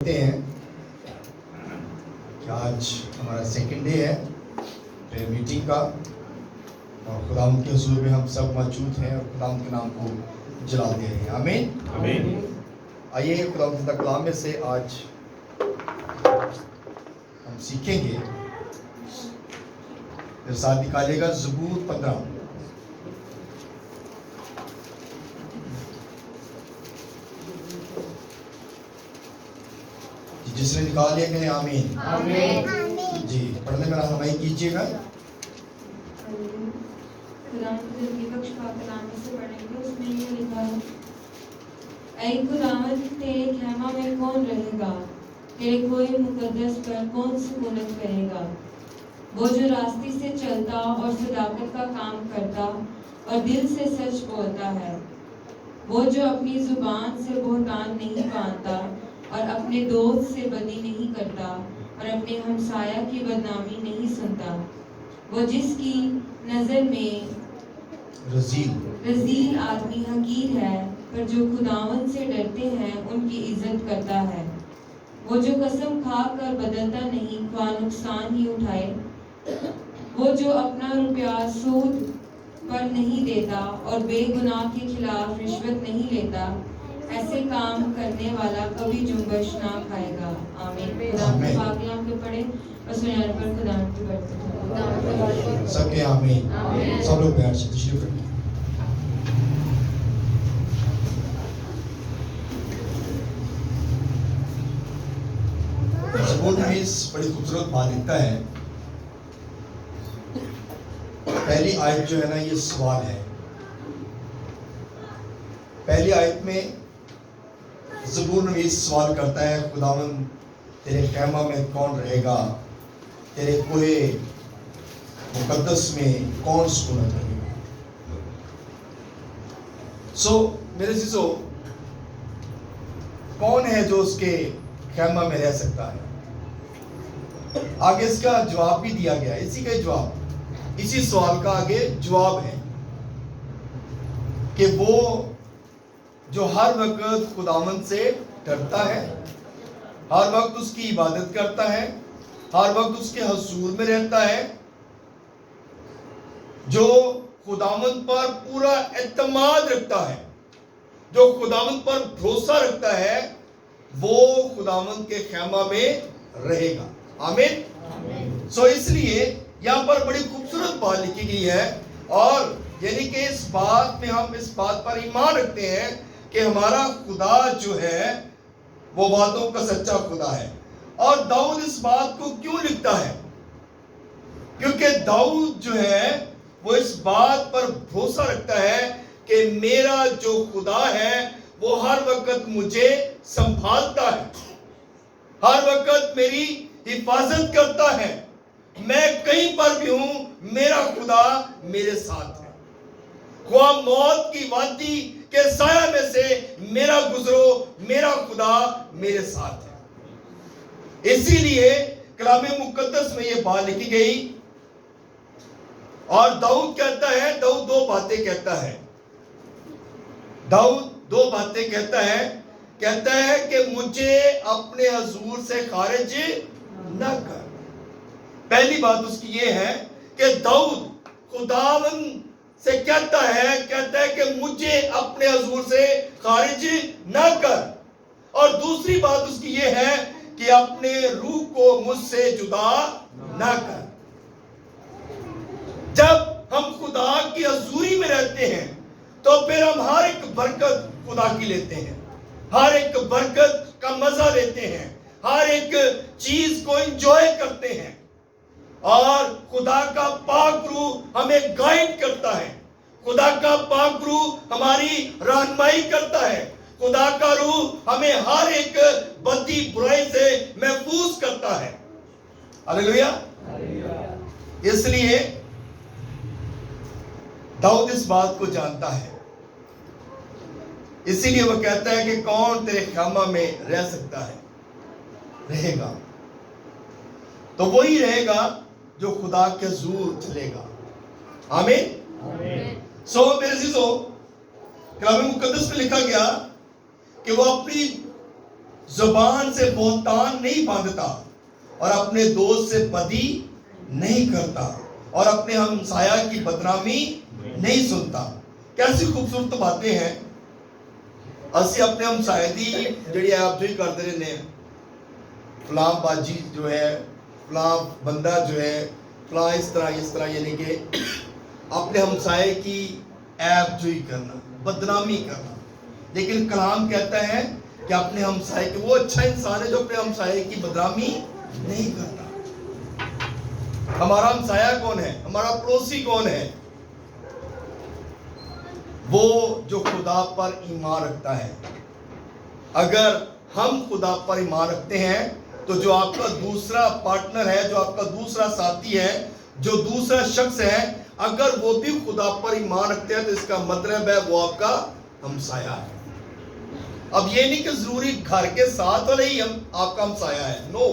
ہیں کہ آج ہمارا سیکنڈ ڈے ہے پریئر میٹنگ کا، اور خداوند کے حضور میں ہم سب موجود ہیں اور خداوند کے نام کو جلال دے رہے ہیں۔ آمین آمین۔ آئیے خداوند زندہ کلام میں سے آج ہم سیکھیں گے، میرے ساتھ نکالیے گا زبور 15۔ جس نے نکال لیا کہ آمین آمین۔ جی پڑھنے میں رہنمائی کیجیے گا۔ اے خداوند تیرے خیمہ میں کون رہے گا، تیرے کوئی مقدس پر کون سکونت کرے گا؟ وہ جو راستے سے چلتا اور صداقت کا کام کرتا اور دل سے سچ بولتا ہے، وہ جو اپنی زبان سے بہتان نہیں باندھتا اور اپنے دوست سے بدی نہیں کرتا اور اپنے ہمسایہ کی بدنامی نہیں سنتا، وہ جس کی نظر میں رذیل آدمی حقیر ہے، پر جو خداوند سے ڈرتے ہیں ان کی عزت کرتا ہے۔ وہ جو قسم کھا کر بدلتا نہیں، خواہ نقصان ہی اٹھائے، وہ جو اپنا روپیہ سود پر نہیں دیتا اور بے گناہ کے خلاف رشوت نہیں لیتا، ایسے کام کرنے والا کبھی جنبش نہ کھائے گا۔ آمین۔ خدا کے پاک کلام کو پڑھیں اور سنیان پر خدا کی برکت۔ سب کے آمین۔ سب لوگ پیار سے تشریف رکھیں۔ زبور نویس بڑی خوبصورت بات لکھتا ہے۔ پہلی آیت جو ہے نا، یہ سوال ہے۔ پہلی آیت میں زبور نویس سوال کرتا ہے، خداوند تیرے خیمہ میں کون رہے گا، تیرے کوئے مقدس میں کون سکونت رہے گا۔ میرے عزیزو، کون ہے جو اس کے خیمہ میں رہ سکتا ہے؟ آگے اس کا جواب بھی دیا گیا ہے، اسی کا جواب، اسی سوال کا آگے جواب ہے کہ وہ جو ہر وقت خداوند سے ڈرتا ہے، ہر وقت اس کی عبادت کرتا ہے، ہر وقت اس کے حضور میں رہتا ہے، جو خداوند پر پورا اعتماد رکھتا ہے، جو خداوند پر بھروسہ رکھتا ہے، وہ خداوند کے خیمہ میں رہے گا۔ آمین۔ اس لیے یہاں پر بڑی خوبصورت بات لکھی گئی ہے، اور یعنی کہ اس بات میں ہم اس بات پر ایمان رکھتے ہیں کہ ہمارا خدا جو ہے وہ وعدوں کا سچا خدا ہے۔ اور داؤد اس بات کو کیوں لکھتا ہے؟ کیونکہ داؤد جو ہے وہ اس بات پر بھروسہ رکھتا ہے کہ میرا جو خدا ہے وہ ہر وقت مجھے سنبھالتا ہے، ہر وقت میری حفاظت کرتا ہے، میں کہیں پر بھی ہوں میرا خدا میرے ساتھ ہے، خواہ موت کی وادی کے سایہ میں سے میرا گزرو، میرا خدا میرے ساتھ ہے۔ اسی لیے کلام مقدس میں یہ بات لکھی گئی، اور داؤد کہتا ہے، داؤد دو باتیں کہتا ہے، داؤد دو باتیں کہتا ہے کہ مجھے اپنے حضور سے خارج نہ کر۔ پہلی بات اس کی یہ ہے کہ داؤد خداوند سے کہتا ہے کہ مجھے اپنے حضور سے خارج نہ کر، اور دوسری بات اس کی یہ ہے کہ اپنے روح کو مجھ سے جدا نہ کر۔ جب ہم خدا کی حضوری میں رہتے ہیں تو پھر ہم ہر ایک برکت خدا کی لیتے ہیں، ہر ایک برکت کا مزہ لیتے ہیں، ہر ایک چیز کو انجوائے کرتے ہیں، اور خدا کا پاک روح ہمیں گائیڈ کرتا ہے، خدا کا پاک روح ہماری رہنمائی کرتا ہے، خدا کا روح ہمیں ہر ایک بدی برائی سے محفوظ کرتا ہے۔ ہلیلویا۔ اس لیے داؤد اس بات کو جانتا ہے، اسی لیے وہ کہتا ہے کہ کون تیرے خیمہ میں رہ سکتا ہے، رہے گا تو وہی رہے گا جو خدا کے حضور چلے گا۔ آمین۔ میرے عزیزو، کلام مقدس میں لکھا گیا کہ وہ اپنی زبان سے بہتان نہیں باندھتا اور اپنے دوست سے بدی نہیں کرتا اور اپنے ہمسایہ کی بدنامی نہیں سنتا. کیسی خوبصورت باتیں ہیں. اسی اپنے ہمسایہ دی جڑی آپ جو ہی کرتے رہنے ہیں, فلاں باجی جو ہے, فلاں بندہ جو ہے, فلاں اس طرح, یعنی کہ اپنے ہمسائے کی عیب جوئی کرنا, بدنامی کرنا. لیکن کلام کہتا ہے کہ اپنے ہمسائے کی, وہ اچھا انسان ہے جو اپنے ہمسائے کی بدنامی نہیں کرتا. ہمارا ہمسایہ کون ہے؟ ہمارا پڑوسی کون ہے؟ وہ جو خدا پر ایمان رکھتا ہے. اگر ہم خدا پر ایمان رکھتے ہیں تو جو آپ کا دوسرا پارٹنر ہے, جو آپ کا دوسرا ساتھی ہے, جو دوسرا شخص ہے, اگر وہ بھی خدا پر ایمان رکھتے ہیں تو اس کا مطلب ہے وہ آپ کا ہمسایہ ہے. اب یہ نہیں کہ ضروری گھر کے ساتھ والا ہی آپ کا ہمسایہ ہے. نو,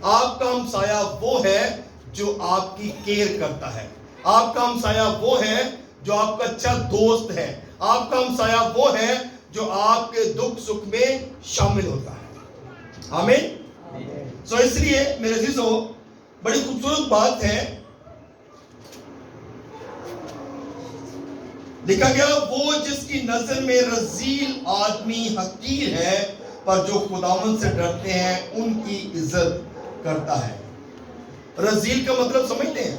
آپ کا ہمسایہ وہ ہے جو آپ کی کیئر کرتا ہے. آپ کا ہمسایہ وہ ہے جو آپ کا اچھا دوست ہے. آپ کا ہمسایہ وہ ہے جو آپ کے دکھ سکھ میں شامل ہوتا ہے. آمین. سو اس لیے میرے عزیزو, بڑی خوبصورت بات ہے. لکھا گیا, وہ جس کی نظر میں رذیل آدمی حقیر ہے پر جو خداوند سے ڈرتے ہیں ان کی عزت کرتا ہے. رذیل کا مطلب سمجھتے ہیں؟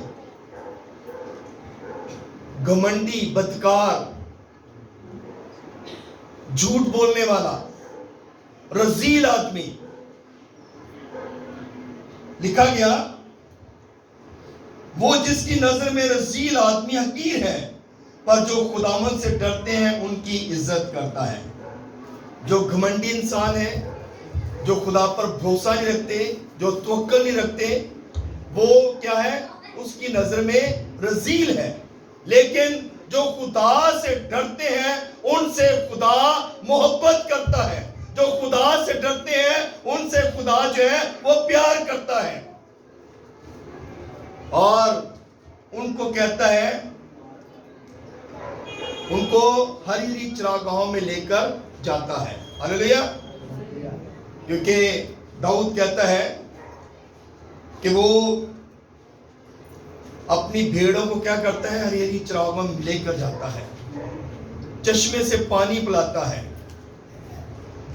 گھمنڈی, بدکار, جھوٹ بولنے والا, رذیل آدمی. لکھا گیا, وہ جس کی نظر میں رذیل آدمی حقیر ہے پر جو خداوند سے ڈرتے ہیں ان کی عزت کرتا ہے. جو گھمنڈی انسان ہے, جو خدا پر بھروسہ نہیں رکھتے, جو توکل نہیں رکھتے, وہ کیا ہے؟ اس کی نظر میں رذیل ہے. لیکن جو خدا سے ڈرتے ہیں ان سے خدا محبت کرتا ہے. جو خدا سے ڈرتے ہیں ان سے خدا جو ہے وہ پیار کرتا ہے اور ان کو کہتا ہے, ان کو ہری چراگاہوں میں لے کر جاتا ہے. ہلیلویا. کیونکہ داؤد کہتا ہے کہ وہ اپنی بھیڑوں کو کیا کرتا ہے؟ ہری چراگاہوں میں لے کر جاتا ہے, چشمے سے پانی پلاتا ہے.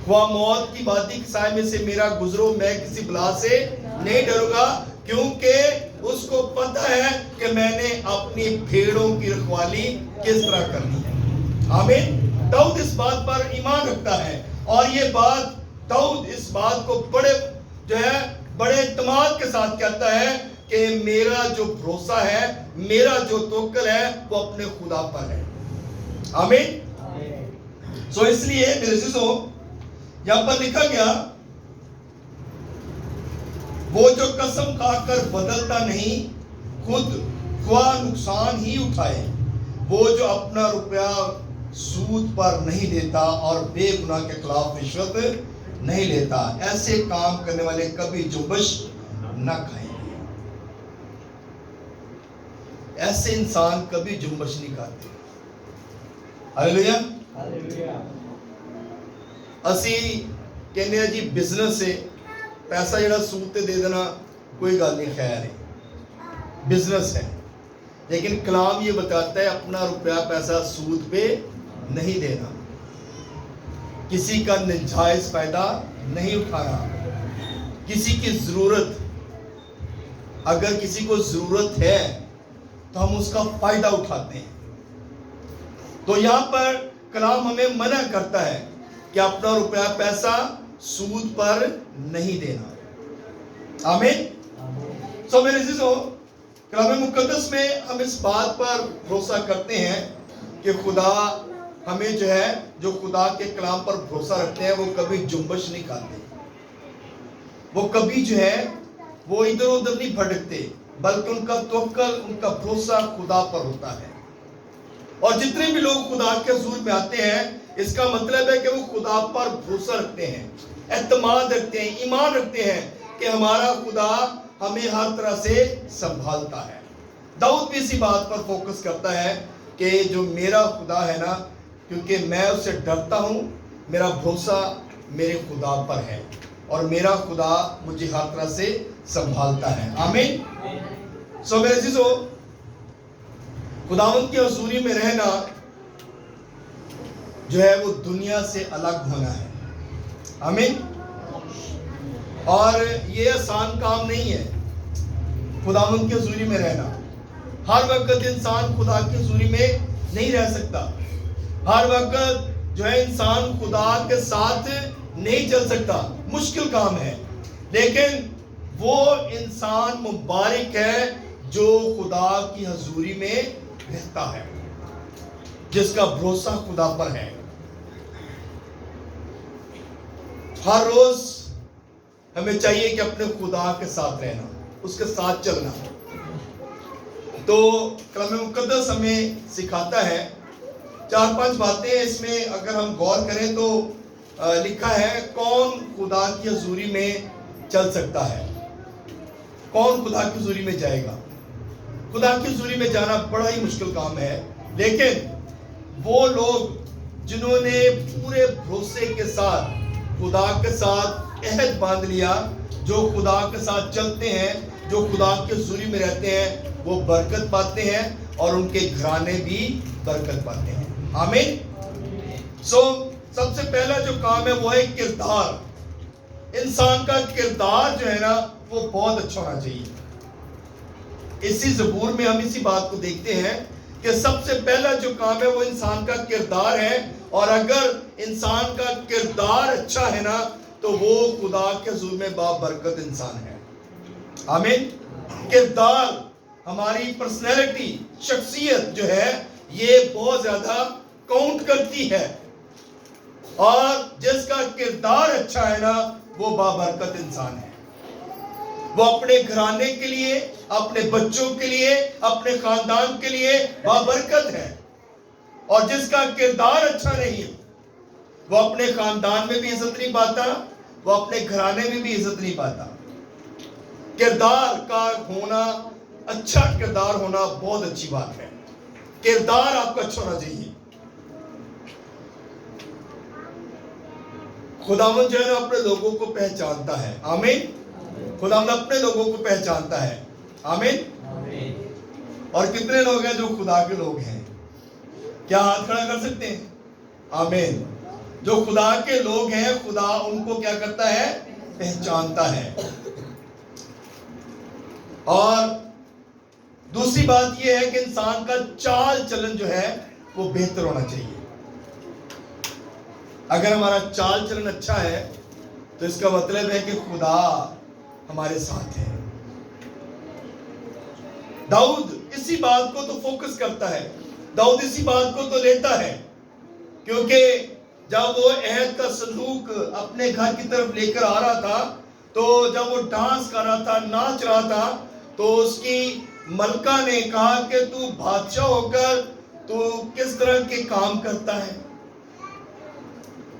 خواہ موت کی وادی کے سائے میں سے میرا گزرو, میں کسی بلا سے نہیں ڈروں گا, کیونکہ اس کو پتہ ہے کہ میں نے اپنی بھیڑوں کی رکھوالی کس طرح کرنی ہے. آمین. داؤد اس بات پر ایمان رکھتا ہے اور یہ بات, داؤد اس بات کو بڑے اعتماد کے ساتھ کہتا ہے کہ میرا جو بھروسہ ہے, میرا جو توکل ہے وہ اپنے خدا پر ہے. آمین. سو اس لیے میرے عزیزو, یہاں پر لکھا گیا, وہ جو قسم کھا کر بدلتا نہیں, خود خواہ نقصان ہی اٹھائے. وہ جو اپنا روپیہ سود پر نہیں دیتا اور بے گناہ کے خلاف رشوت نہیں لیتا. ایسے کام کرنے والے کبھی جنبش نہ کھائیں گے. ایسے انسان کبھی جنبش نہیں کھاتے. ہلیلویا. اسی کہنے ہیں جی بزنس سے پیسہ جڑا سود تے دے دینا کوئی گل نہیں, خیر ہے, بزنس ہے. لیکن کلام یہ بتاتا ہے اپنا روپیہ پیسہ سود پہ نہیں دینا, کسی کا ناجائز فائدہ نہیں اٹھانا, کسی کی ضرورت, اگر کسی کو ضرورت ہے تو ہم اس کا فائدہ اٹھاتے ہیں. تو یہاں پر کلام ہمیں منع کرتا ہے کہ اپنا روپیہ پیسہ سود پر نہیں دینا. آمین. سو میرے عزیزو, کلام مقدس میں ہم اس بات پر بھروسہ کرتے ہیں کہ خدا ہمیں جو خدا کے کلام پر بھروسہ رکھتے ہیں وہ کبھی جنبش نہیں کھاتے, وہ کبھی وہ ادھر ادھر نہیں بھٹکتے, بلکہ ان کا توکل, ان کا بھروسہ خدا پر ہوتا ہے. اور جتنے بھی لوگ خدا کے حضور میں آتے ہیں, اس کا مطلب ہے کہ وہ خدا پر بھروسہ رکھتے ہیں, اعتماد رکھتے ہیں, ایمان رکھتے ہیں کہ ہمارا خدا ہمیں ہر طرح سے سنبھالتا ہے. داؤد بھی اسی بات پر فوکس کرتا ہے کہ جو میرا خدا ہے نا, کیونکہ میں اس سے ڈرتا ہوں, میرا بھروسہ میرے خدا پر ہے اور میرا خدا مجھے ہر طرح سے سنبھالتا ہے. آمین. سو میرے عزیزو، خداوند کی حضوری میں رہنا جو ہے وہ دنیا سے الگ ہونا ہے. آمین. اور یہ آسان کام نہیں ہے خداوند کی حضوری میں رہنا. ہر وقت انسان خدا کی حضوری میں نہیں رہ سکتا. ہر وقت جو ہے انسان خدا کے ساتھ نہیں چل سکتا. مشکل کام ہے. لیکن وہ انسان مبارک ہے جو خدا کی حضوری میں رہتا ہے، جس کا بھروسہ خدا پر ہے. ہر روز ہمیں چاہیے کہ اپنے خدا کے ساتھ رہنا، اس کے ساتھ چلنا. تو کلام مقدس ہمیں سکھاتا ہے 4-5 باتیں. اس میں اگر ہم غور کریں تو لکھا ہے کون خدا کی حضوری میں چل سکتا ہے، کون خدا کی حضوری میں جائے گا. خدا کی حضوری میں جانا بڑا ہی مشکل کام ہے، لیکن وہ لوگ جنہوں نے پورے بھروسے کے ساتھ خدا کے ساتھ عہد باندھ لیا، جو خدا کے ساتھ چلتے ہیں، جو خدا کی حضوری میں رہتے ہیں، وہ برکت پاتے ہیں اور ان کے گھرانے بھی برکت پاتے ہیں. آمین. سب سے پہلا جو کام ہے وہ ہے کردار. انسان کا کردار جو ہے نا وہ بہت اچھا ہونا چاہیے. اسی زبور میں ہم اسی بات کو دیکھتے ہیں کہ سب سے پہلا جو کام ہے وہ انسان کا کردار ہے. اور اگر انسان کا کردار اچھا ہے نا تو وہ خدا کے حضور میں بابرکت انسان ہے. آمین. کردار، ہماری پرسنالٹی، شخصیت جو ہے یہ بہت زیادہ کاؤنٹ کرتی ہے. اور جس کا کردار اچھا ہے نا وہ بابرکت انسان ہے. وہ اپنے گھرانے کے لیے، اپنے بچوں کے لیے، اپنے خاندان کے لیے بابرکت ہے. اور جس کا کردار اچھا نہیں وہ اپنے خاندان میں بھی عزت نہیں پاتا، وہ اپنے گھرانے میں بھی عزت نہیں پاتا. کردار کا ہونا، اچھا کردار ہونا بہت اچھی بات ہے. کردار آپ کا اچھا ہونا چاہیے. خداوند جو ہے نا اپنے لوگوں کو پہچانتا ہے. آمین. خداوند اپنے لوگوں کو پہچانتا ہے. آمین. اور کتنے لوگ ہیں جو خدا کے لوگ ہیں؟ کیا ہاتھ کھڑا کر سکتے ہیں؟ آمین. جو خدا کے لوگ ہیں خدا ان کو کیا کرتا ہے؟ پہچانتا ہے. اور دوسری بات یہ ہے کہ انسان کا چال چلن جو ہے وہ بہتر ہونا چاہیے. اگر ہمارا چال چلن اچھا ہے تو اس کا مطلب ہے کہ خدا ہمارے ساتھ ہے. داؤد اسی بات کو تو فوکس کرتا ہے، داؤد اسی بات کو تو لیتا ہے، کیونکہ جب وہ عہد کا صندوق اپنے گھر کی طرف لے کر آ رہا تھا تو جب وہ ڈانس کر رہا تھا، ناچ رہا تھا، تو اس کی ملکہ نے کہا کہ تو بادشاہ ہو کر تو کس طرح کے کام کرتا ہے؟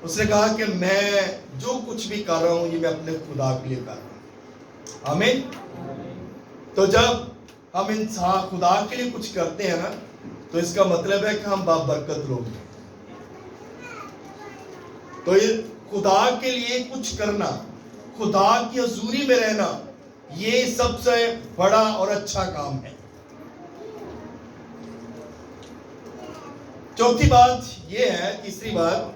اس نے کہا کہ میں جو کچھ بھی کر رہا ہوں یہ میں اپنے خدا کے لیے کر رہا ہوں. آمین. تو جب ہم انسان خدا کے لیے کچھ کرتے ہیں نا تو اس کا مطلب ہے کہ ہم بابرکت لوگ ہیں. تو یہ خدا کے لیے کچھ کرنا، خدا کی حضوری میں رہنا، یہ سب سے بڑا اور اچھا کام ہے. چوتھی بات یہ ہے، تیسری بات،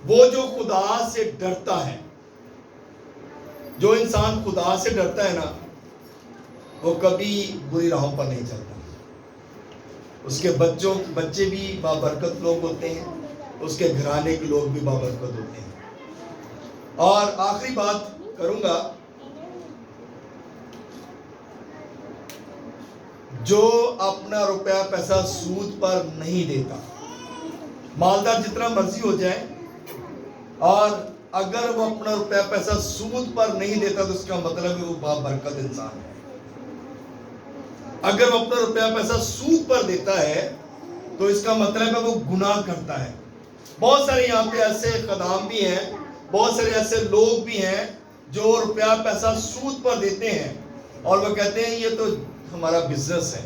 وہ جو خدا سے ڈرتا ہے، جو انسان خدا سے ڈرتا ہے نا وہ کبھی بری راہوں پر نہیں چلتا. اس کے بچے بھی بابرکت لوگ ہوتے ہیں، اس کے گھرانے کے لوگ بھی بابرکت ہوتے ہیں. اور آخری بات کروں گا، جو اپنا روپیہ پیسہ سود پر نہیں دیتا. مالدار جتنا مرضی ہو جائے، اور اگر وہ اپنا روپیہ پیسہ سود پر نہیں دیتا تو اس کا مطلب ہے وہ بابرکت انسان ہے. اگر وہ اپنا روپیہ پیسہ سود پر دیتا ہے تو اس کا مطلب ہے وہ گناہ کرتا ہے. بہت سارے یہاں پہ ایسے خدام بھی ہیں، بہت سارے ایسے لوگ بھی ہیں جو روپیہ پیسہ سود پر دیتے ہیں اور وہ کہتے ہیں یہ تو ہمارا بزنس ہے،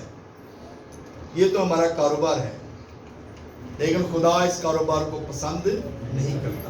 یہ تو ہمارا کاروبار ہے. لیکن خدا اس کاروبار کو پسند نہیں کرتا.